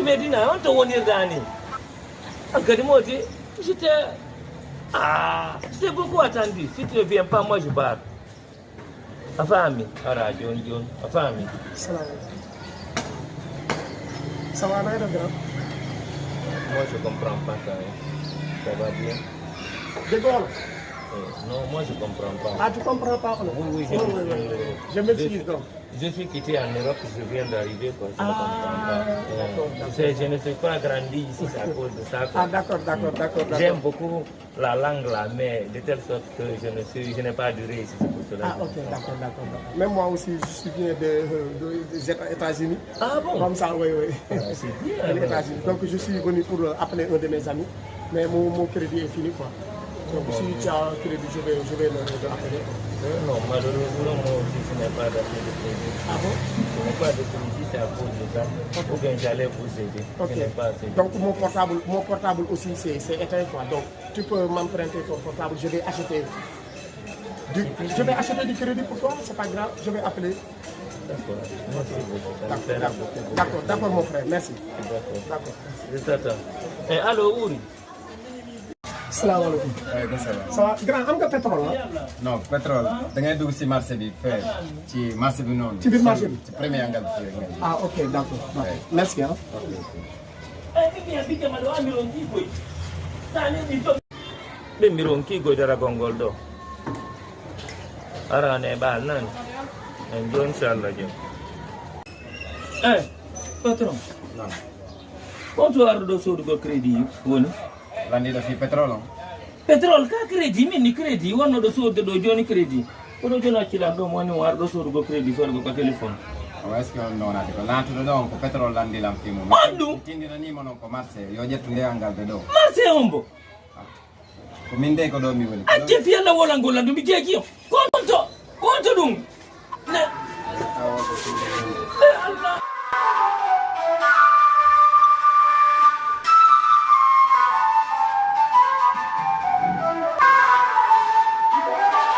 Medina, on te wonir dani. Encore moti, j'étais c'est beaucoup attendu. Si tu ne viens pas, moi je barre. Afami, ara John, afami. Salam. Ça va bien, grand? Moi je comprends pas ça. Ça va bien? De Gaulle? Non, moi je comprends pas. Ah, tu comprends pas? Oui, je m'excuse donc. Je suis quitté en Europe, je viens d'arriver. Je ne comprends pas. Je ne suis pas grandi ici, c'est à cause de ça. Ah, d'accord. J'aime beaucoup la langue là, mais de telle sorte que je n'ai pas duré ici, c'est pour cela. Ah, ok, d'accord. Même moi aussi, je suis venu des États-Unis. Ah bon? Comme ça, oui. Ah, c'est bien. Les États-Unis. Donc, je suis venu pour appeler un de mes amis, mais mon crédit est fini, quoi. Donc, si tu as un crédit, je vais le rappeler. Non, malheureusement, moi aussi, je n'ai pas d'appel de crédit. Ah bon? Je n'ai pas de crédit, c'est à cause de ça. Ou bien j'allais vous aider. Ok. Je n'ai pas assez. Donc, mon portable aussi, c'est éteint, quoi. Donc, tu peux m'emprunter ton portable, je vais acheter du crédit pour toi, c'est pas grave, je vais appeler. D'accord. Merci beaucoup. D'accord, mon frère, merci. D'accord. Je t'attends. Allô, Ouri? Salam alaikum. Ça va? Grand, am nga pétrole là? Non, pétrole. Da ngay dugg ci marché bi fee ci marché bi noonu. Ci biir marché bi? Ci premier angle bi rek ngay. Ah, ok, d'accord. Merci, hein. Ɓe mbiron kigoydara gongol ɗo arane ɓal nan en joni inchallah jom patron Non. konto arɗo sodugo crédit woni Landiɗo fi pétrole on. pétrole ka crédit min ni crédit wonno ɗo sodde ɗo joni crédit oɗo joni accilan ɗo moni o arɗo sodugo crédit fodgo ko téléphone Est ce que on donati ko lantuɗo ɗon ko pétrole landilam fi mum. On ɗum tindinanima noon ko marché yo ƴettu nde angalde ɗo. marché on bo Ko min de ko ɗo mi woni. acce fiyalla wolangol lan ɗumi jeeki o konto ɗum ne Allah